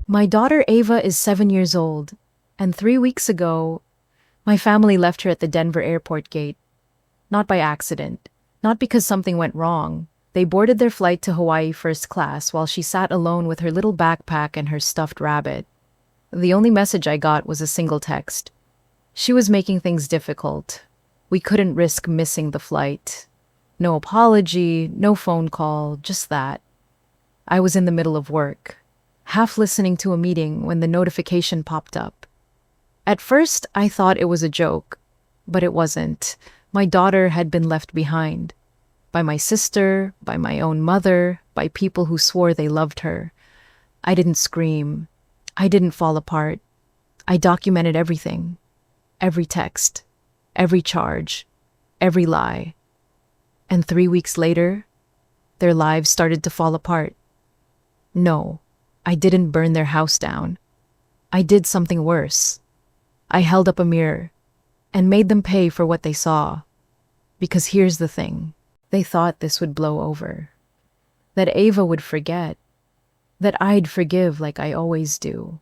My daughter Ava is 7 years old, and 3 weeks ago, my family left her at the Denver airport gate. Not by accident, not because something went wrong. They boarded their flight to Hawaii first class while she sat alone with her little backpack and her stuffed rabbit. The only message I got was a single text. She was making things difficult. We couldn't risk missing the flight. No apology, no phone call, just that. I was in the middle of work, half listening to a meeting when the notification popped up. At first, I thought it was a joke, but it wasn't. My daughter had been left behind. By my sister, by my own mother, by people who swore they loved her. I didn't scream. I didn't fall apart. I documented everything. Every text. Every charge. Every lie. And 3 weeks later, their lives started to fall apart. No, I didn't burn their house down. I did something worse. I held up a mirror and made them pay for what they saw. Because here's the thing. They thought this would blow over. That Ava would forget. That I'd forgive like I always do.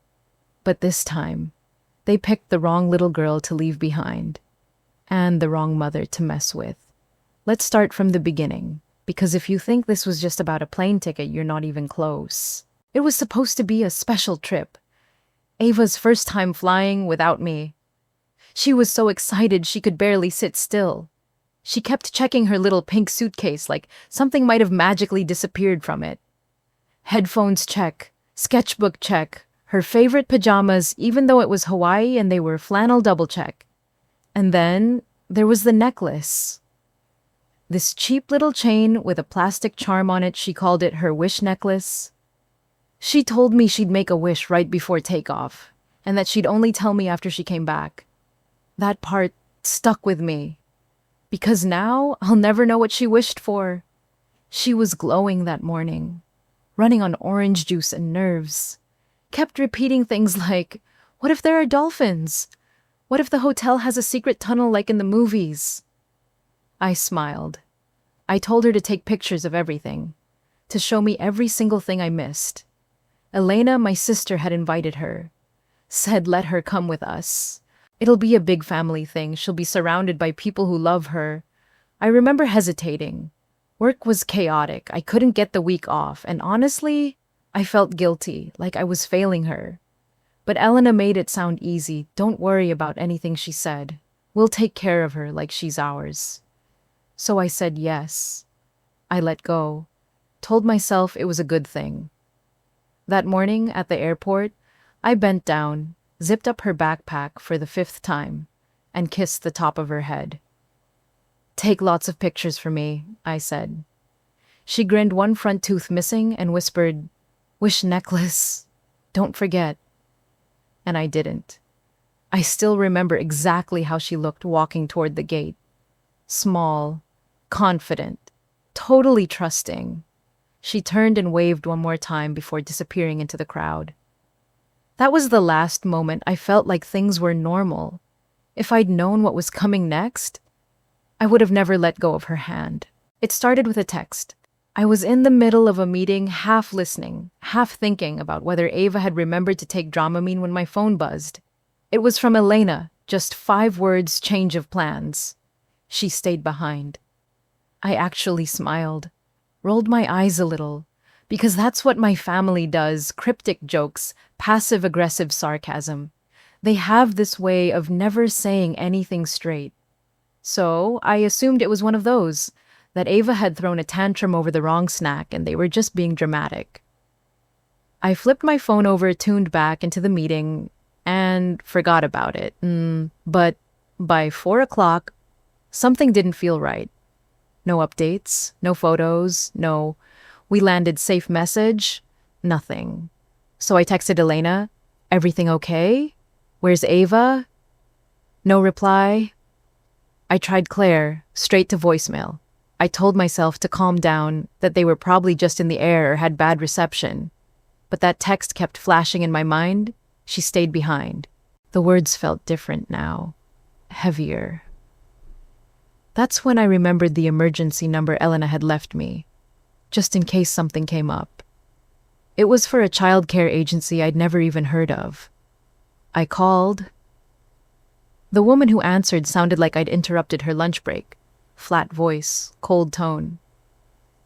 But this time, they picked the wrong little girl to leave behind. And the wrong mother to mess with. Let's start from the beginning. Because if you think this was just about a plane ticket, you're not even close. It was supposed to be a special trip. Ava's first time flying without me. She was so excited she could barely sit still. She kept checking her little pink suitcase like something might have magically disappeared from it. Headphones check, sketchbook check, her favorite pajamas even though it was Hawaii and they were flannel double check. And then there was the necklace. This cheap little chain with a plastic charm on it, she called it her wish necklace. She told me she'd make a wish right before takeoff, and that she'd only tell me after she came back. That part stuck with me. Because now I'll never know what she wished for. She was glowing that morning, running on orange juice and nerves. Kept repeating things like, what if there are dolphins? What if the hotel has a secret tunnel like in the movies? I smiled. I told her to take pictures of everything, to show me every single thing I missed. Elena, my sister, had invited her. Said let her come with us. It'll be a big family thing. She'll be surrounded by people who love her. I remember hesitating. Work was chaotic. I couldn't get the week off, and honestly, I felt guilty, like I was failing her. But Elena made it sound easy. Don't worry about anything, she said. We'll take care of her like she's ours. So I said yes. I let go. Told myself it was a good thing. That morning at the airport, I bent down, zipped up her backpack for the 5th time, and kissed the top of her head. Take lots of pictures for me, I said. She grinned, one front tooth missing, and whispered, wish necklace. Don't forget. And I didn't. I still remember exactly how she looked walking toward the gate. Small, confident, totally trusting. She turned and waved one more time before disappearing into the crowd. That was the last moment I felt like things were normal. If I'd known what was coming next, I would have never let go of her hand. It started with a text. I was in the middle of a meeting, half listening, half thinking about whether Ava had remembered to take Dramamine when my phone buzzed. It was from Elena, just 5 words, change of plans. She stayed behind. I actually smiled, rolled my eyes a little, because that's what my family does, cryptic jokes, passive-aggressive sarcasm. They have this way of never saying anything straight. So I assumed it was one of those, that Ava had thrown a tantrum over the wrong snack and they were just being dramatic. I flipped my phone over, tuned back into the meeting, and forgot about it. But by 4 o'clock, something didn't feel right. No updates, no photos, no "we landed safe" message, nothing. So I texted Elena, everything okay? Where's Ava? No reply. I tried Claire, straight to voicemail. I told myself to calm down, that they were probably just in the air or had bad reception. But that text kept flashing in my mind. She stayed behind. The words felt different now, heavier. That's when I remembered the emergency number Elena had left me, just in case something came up. It was for a childcare agency I'd never even heard of. I called. The woman who answered sounded like I'd interrupted her lunch break. Flat voice, cold tone.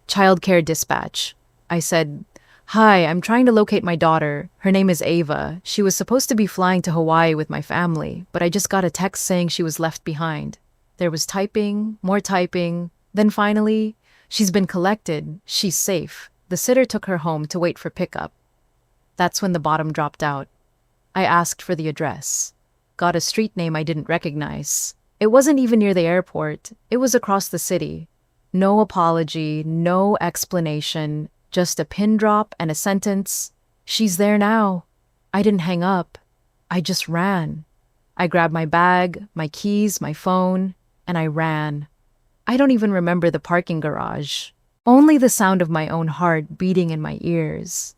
Childcare dispatch. I said, "Hi, I'm trying to locate my daughter. Her name is Ava. She was supposed to be flying to Hawaii with my family, but I just got a text saying she was left behind." There was typing, more typing. Then finally, "She's been collected. She's safe. The sitter took her home to wait for pickup." That's when the bottom dropped out. I asked for the address. Got a street name I didn't recognize. It wasn't even near the airport. It was across the city. No apology, no explanation, just a pin drop and a sentence. "She's there now." I didn't hang up. I just ran. I grabbed my bag, my keys, my phone, and I ran. I don't even remember the parking garage. Only the sound of my own heart beating in my ears.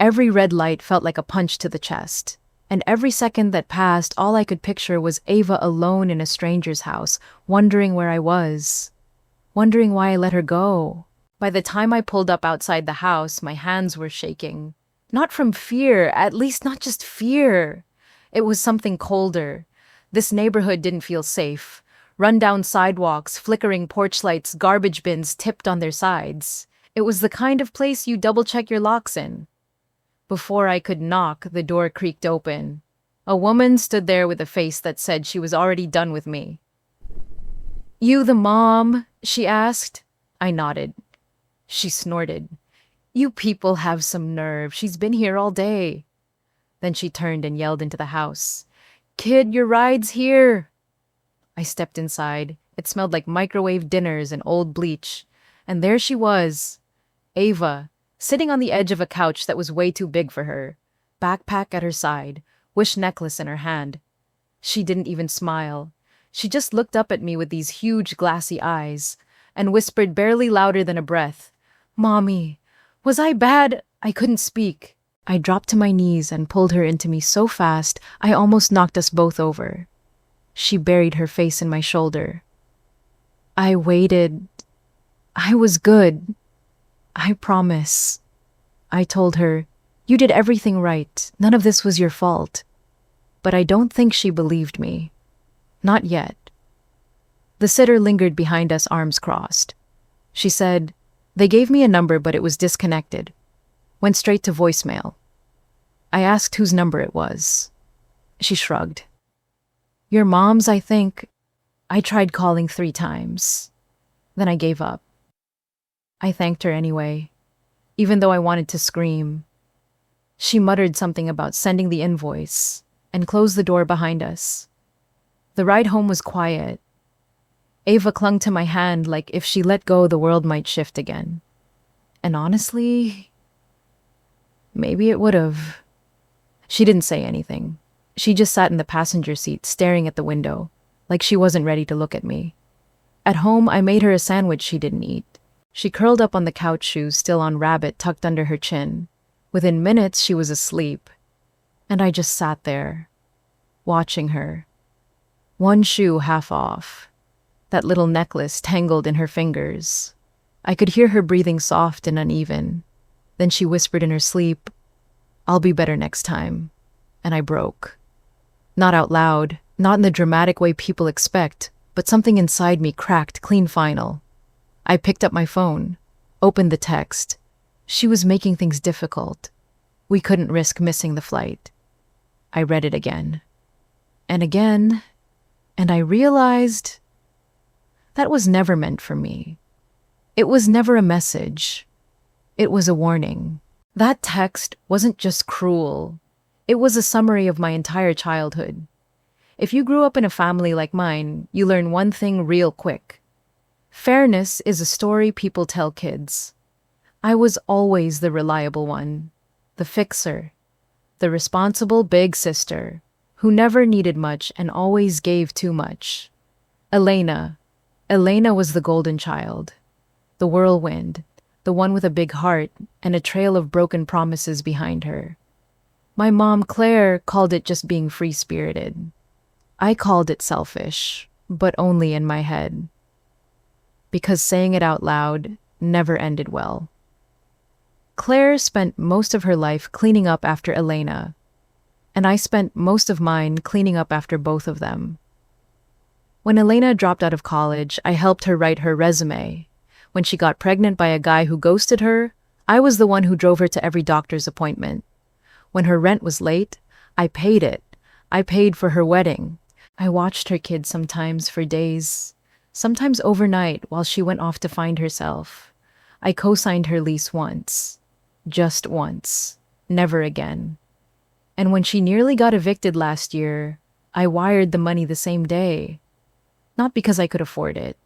Every red light felt like a punch to the chest. And every second that passed, all I could picture was Ava alone in a stranger's house, wondering where I was. Wondering why I let her go. By the time I pulled up outside the house, my hands were shaking. Not from fear, at least not just fear. It was something colder. This neighborhood didn't feel safe. Run-down sidewalks, flickering porch lights, garbage bins tipped on their sides. It was the kind of place you double-check your locks in. Before I could knock, the door creaked open. A woman stood there with a face that said she was already done with me. "You the mom?" she asked. I nodded. She snorted. "You people have some nerve. She's been here all day." Then she turned and yelled into the house. "Kid, your ride's here." I stepped inside. It smelled like microwave dinners and old bleach. And there she was, Ava, sitting on the edge of a couch that was way too big for her. Backpack at her side, wish necklace in her hand. She didn't even smile. She just looked up at me with these huge glassy eyes and whispered barely louder than a breath, "Mommy, was I bad?" I couldn't speak. I dropped to my knees and pulled her into me so fast I almost knocked us both over. She buried her face in my shoulder. I waited. I was good. I promise. I told her, "You did everything right. None of this was your fault." But I don't think she believed me. Not yet. The sitter lingered behind us, arms crossed. She said, "They gave me a number, but it was disconnected. Went straight to voicemail." I asked whose number it was. She shrugged. "Your mom's, I think. I tried calling 3 times. Then I gave up." I thanked her anyway, even though I wanted to scream. She muttered something about sending the invoice and closed the door behind us. The ride home was quiet. Ava clung to my hand like if she let go, the world might shift again. And honestly, maybe it would have. She didn't say anything. She just sat in the passenger seat, staring at the window, like she wasn't ready to look at me. At home, I made her a sandwich she didn't eat. She curled up on the couch, shoes still on rabbit tucked under her chin. Within minutes, she was asleep. And I just sat there, watching her. One shoe half off. That little necklace tangled in her fingers. I could hear her breathing soft and uneven. Then she whispered in her sleep, "I'll be better next time." And I broke. Not out loud, not in the dramatic way people expect, but something inside me cracked clean final. I picked up my phone, opened the text. She was making things difficult. We couldn't risk missing the flight. I read it again. And again. And I realized that was never meant for me. It was never a message. It was a warning. That text wasn't just cruel. It was a summary of my entire childhood. If you grew up in a family like mine, you learn one thing real quick. Fairness is a story people tell kids. I was always the reliable one, the fixer, the responsible big sister, who never needed much and always gave too much. Elena was the golden child, the whirlwind, the one with a big heart and a trail of broken promises behind her. My mom, Claire, called it just being free-spirited. I called it selfish, but only in my head. Because saying it out loud never ended well. Claire spent most of her life cleaning up after Elena, and I spent most of mine cleaning up after both of them. When Elena dropped out of college, I helped her write her resume. When she got pregnant by a guy who ghosted her, I was the one who drove her to every doctor's appointment. When her rent was late, I paid it. I paid for her wedding. I watched her kids sometimes for days, sometimes overnight while she went off to find herself. I co-signed her lease once. Just once. Never again. And when she nearly got evicted last year, I wired the money the same day. Not because I could afford it,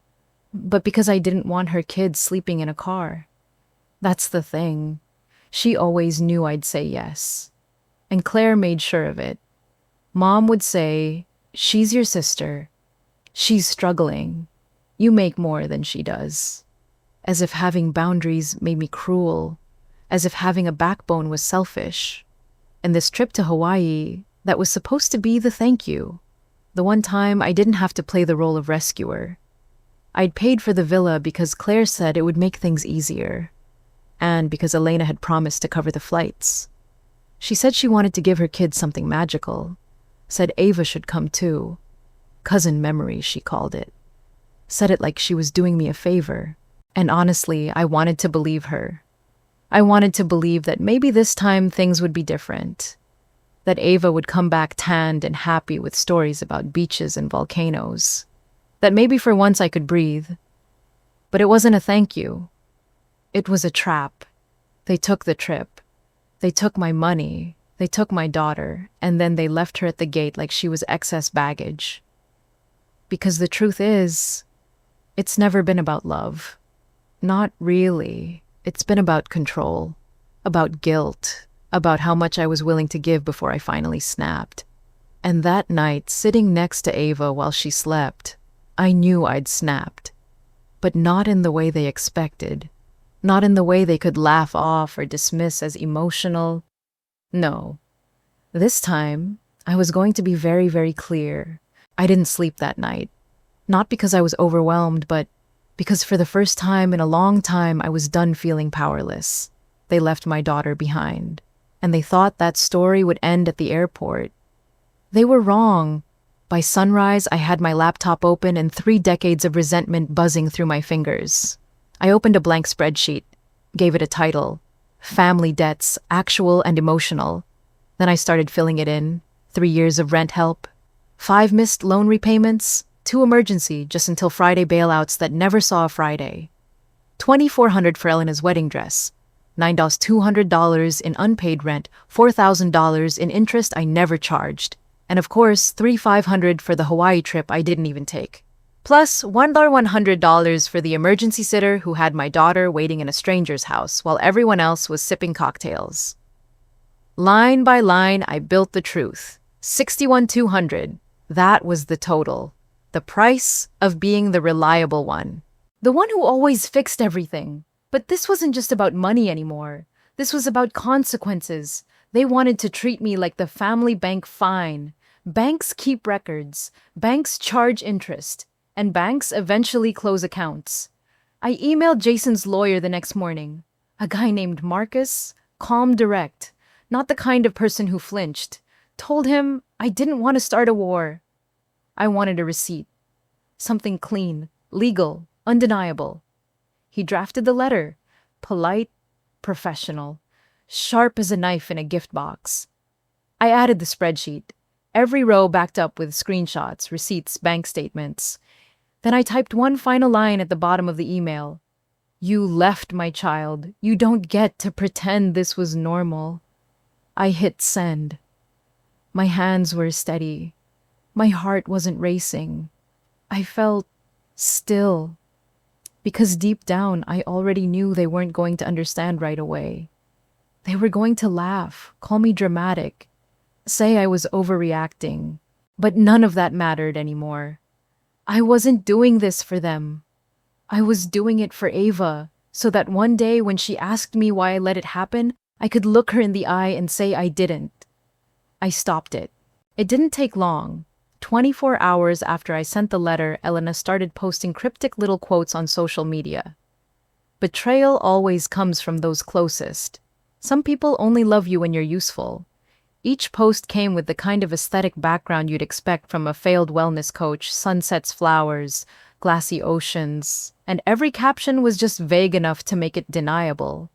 but because I didn't want her kids sleeping in a car. That's the thing. She always knew I'd say yes. And Claire made sure of it. Mom would say, "She's your sister. She's struggling. You make more than she does." As if having boundaries made me cruel. As if having a backbone was selfish. And this trip to Hawaii, that was supposed to be the thank you. The one time I didn't have to play the role of rescuer. I'd paid for the villa because Claire said it would make things easier. And because Elena had promised to cover the flights. She said she wanted to give her kids something magical. Said Ava should come too. Cousin memory, she called it. Said it like she was doing me a favor. And honestly, I wanted to believe her. I wanted to believe that maybe this time things would be different. That Ava would come back tanned and happy with stories about beaches and volcanoes. That maybe for once I could breathe. But it wasn't a thank you. It was a trap. They took the trip. They took my money. They took my daughter. And then they left her at the gate like she was excess baggage. Because the truth is, it's never been about love. Not really. It's been about control, about guilt, about how much I was willing to give before I finally snapped. And that night, sitting next to Ava while she slept, I knew I'd snapped. But not in the way they expected. Not in the way they could laugh off or dismiss as emotional. No. This time, I was going to be very, very clear. I didn't sleep that night. Not because I was overwhelmed, but because for the first time in a long time, I was done feeling powerless. They left my daughter behind, and they thought that story would end at the airport. They were wrong. By sunrise, I had my laptop open and 3 decades of resentment buzzing through my fingers. I opened a blank spreadsheet, gave it a title, Family Debts, Actual and Emotional. Then I started filling it in, 3 years of rent help, 5 missed loan repayments, 2 emergency just until Friday bailouts that never saw a Friday. $2,400 for Elena's wedding dress. $9,200 in unpaid rent, $4,000 in interest I never charged. And of course, $3,500 for the Hawaii trip I didn't even take. Plus $1,100 for the emergency sitter who had my daughter waiting in a stranger's house while everyone else was sipping cocktails. Line by line, I built the truth. $61,200. That was the total. The price of being the reliable one. The one who always fixed everything. But this wasn't just about money anymore. This was about consequences. They wanted to treat me like the family bank fine. Banks keep records. Banks charge interest. And banks eventually close accounts. I emailed Jason's lawyer the next morning. A guy named Marcus, calm, direct. Not the kind of person who flinched. Told him I didn't want to start a war. I wanted a receipt. Something clean, legal, undeniable. He drafted the letter. Polite, professional, sharp as a knife in a gift box. I added the spreadsheet. Every row backed up with screenshots, receipts, bank statements. Then I typed one final line at the bottom of the email. You left my child. You don't get to pretend this was normal. I hit send. My hands were steady. My heart wasn't racing. I felt still. Because deep down, I already knew they weren't going to understand right away. They were going to laugh, call me dramatic, say I was overreacting. But none of that mattered anymore. I wasn't doing this for them. I was doing it for Ava, so that one day when she asked me why I let it happen, I could look her in the eye and say I didn't. I stopped it. It didn't take long. 24 hours after I sent the letter, Elena started posting cryptic little quotes on social media. Betrayal always comes from those closest. Some people only love you when you're useful. Each post came with the kind of aesthetic background you'd expect from a failed wellness coach: sunsets, flowers, glassy oceans, and every caption was just vague enough to make it deniable,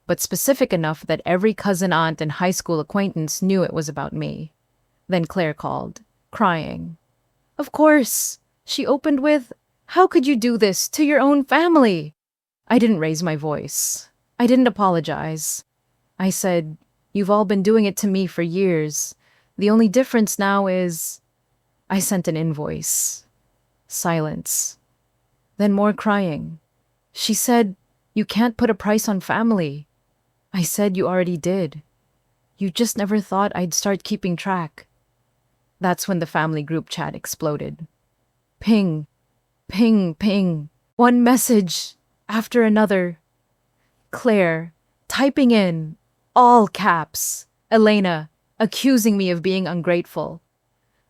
but specific enough that every cousin, aunt, and high school acquaintance knew it was about me. Then Claire called, crying. Of course, she opened with, "How could you do this to your own family?" I didn't raise my voice. I didn't apologize. I said, "You've all been doing it to me for years. The only difference now is..." I sent an invoice. Silence. Then more crying. She said, "You can't put a price on family." I said, "You already did. You just never thought I'd start keeping track." That's when the family group chat exploded. Ping, ping, ping. One message after another. Claire, typing in, all caps, Elena, accusing me of being ungrateful.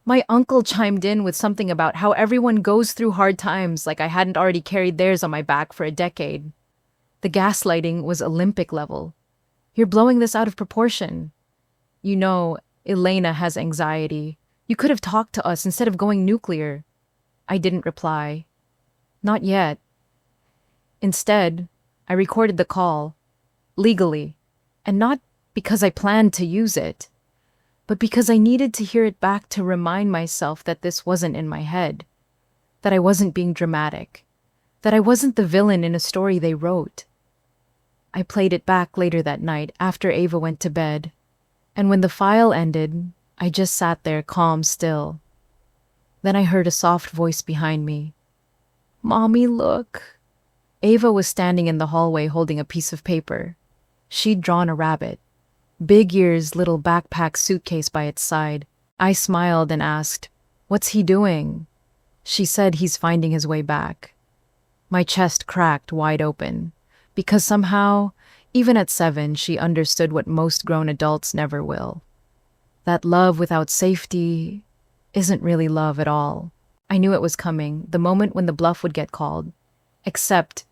My uncle chimed in with something about how everyone goes through hard times, like I hadn't already carried theirs on my back for a decade. The gaslighting was Olympic level. "You're blowing this out of proportion. You know, Elena has anxiety. You could have talked to us instead of going nuclear." I didn't reply. Not yet. Instead, I recorded the call, legally, and not because I planned to use it, but because I needed to hear it back to remind myself that this wasn't in my head, that I wasn't being dramatic, that I wasn't the villain in a story they wrote. I played it back later that night after Ava went to bed, and when the file ended, I just sat there calm still. Then I heard a soft voice behind me. "Mommy, look." Ava was standing in the hallway holding a piece of paper. She'd drawn a rabbit. Big Ear's little backpack suitcase by its side. I smiled and asked, "What's he doing?" She said, "He's finding his way back." My chest cracked wide open, because somehow, even at 7, she understood what most grown adults never will. That love without safety isn't really love at all. I knew it was coming, the moment when the bluff would get called. Except,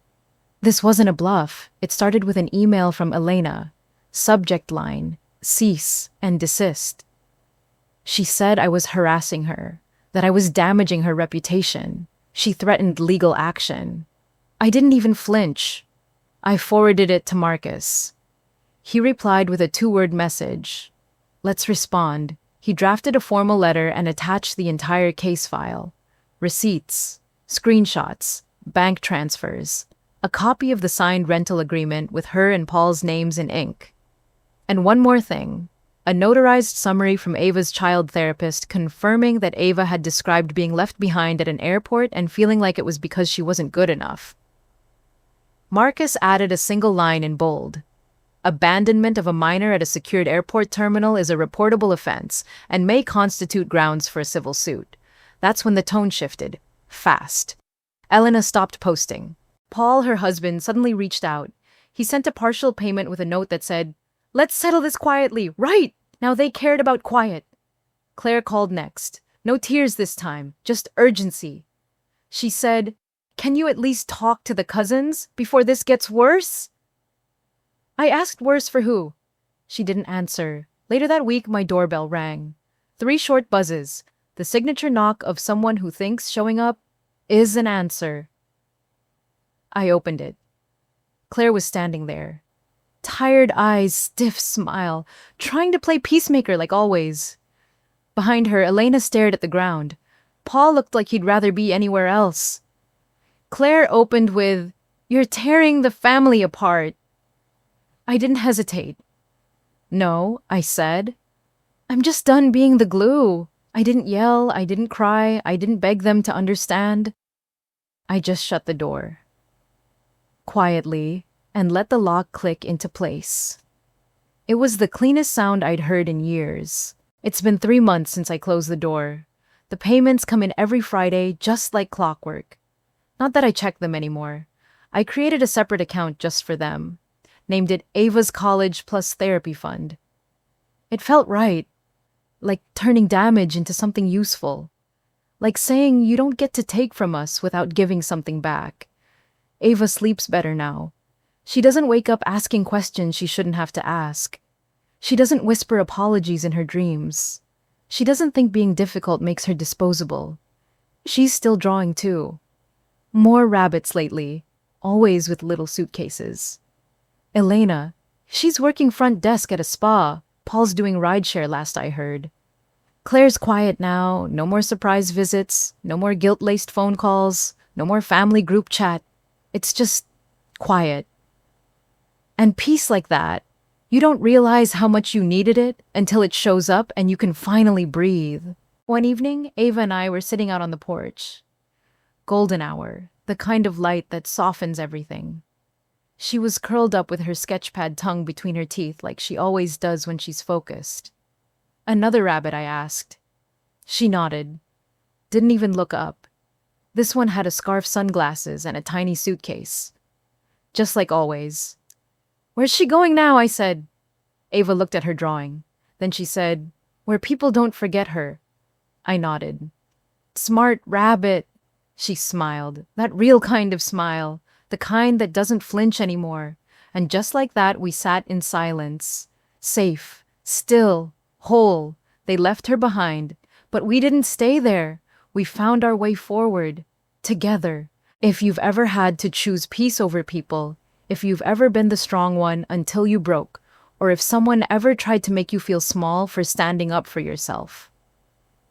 this wasn't a bluff. It started with an email from Elena. Subject line, "Cease and desist." She said I was harassing her, that I was damaging her reputation. She threatened legal action. I didn't even flinch. I forwarded it to Marcus. He replied with a 2-word message. "Let's respond." He drafted a formal letter and attached the entire case file. Receipts, screenshots, bank transfers, a copy of the signed rental agreement with her and Paul's names in ink. And one more thing, a notarized summary from Ava's child therapist confirming that Ava had described being left behind at an airport and feeling like it was because she wasn't good enough. Marcus added a single line in bold. "Abandonment of a minor at a secured airport terminal is a reportable offense and may constitute grounds for a civil suit." That's when the tone shifted. Fast. Elena stopped posting. Paul, her husband, suddenly reached out. He sent a partial payment with a note that said, "Let's settle this quietly." Right! Now they cared about quiet. Claire called next. No tears this time, just urgency. She said, "Can you at least talk to the cousins before this gets worse?" I asked, "Worse for who?" She didn't answer. Later that week, my doorbell rang. 3 short buzzes. The signature knock of someone who thinks showing up is an answer. I opened it. Claire was standing there. Tired eyes, stiff smile, trying to play peacemaker like always. Behind her, Elena stared at the ground. Paul looked like he'd rather be anywhere else. Claire opened with, "You're tearing the family apart." I didn't hesitate. "No," I said. "I'm just done being the glue." I didn't yell, I didn't cry, I didn't beg them to understand. I just shut the door. Quietly, and let the lock click into place. It was the cleanest sound I'd heard in years. It's been 3 months since I closed the door. The payments come in every Friday, just like clockwork. Not that I check them anymore. I created a separate account just for them. Named it Ava's College Plus Therapy Fund. It felt right. Like turning damage into something useful. Like saying you don't get to take from us without giving something back. Ava sleeps better now. She doesn't wake up asking questions she shouldn't have to ask. She doesn't whisper apologies in her dreams. She doesn't think being difficult makes her disposable. She's still drawing too. More rabbits lately, always with little suitcases. Elena, she's working front desk at a spa. Paul's doing rideshare last I heard. Claire's quiet now, no more surprise visits, no more guilt-laced phone calls, no more family group chat. It's just quiet. And peace like that, you don't realize how much you needed it until it shows up and you can finally breathe. One evening, Ava and I were sitting out on the porch. Golden hour, the kind of light that softens everything. She was curled up with her sketchpad tongue between her teeth like she always does when she's focused. Another rabbit, I asked. She nodded. Didn't even look up. This one had a scarf, sunglasses, and a tiny suitcase. Just like always. Where's she going now? I said. Ava looked at her drawing. Then she said, where people don't forget her. I nodded. Smart rabbit. She smiled. That real kind of smile. The kind that doesn't flinch anymore. And just like that, we sat in silence. Safe. Still. Whole. They left her behind. But we didn't stay there. We found our way forward. Together. If you've ever had to choose peace over people, if you've ever been the strong one until you broke, or if someone ever tried to make you feel small for standing up for yourself.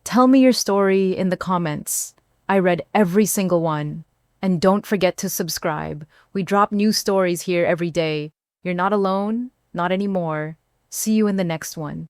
Tell me your story in the comments. I read every single one. And don't forget to subscribe. We drop new stories here every day. You're not alone, not anymore. See you in the next one.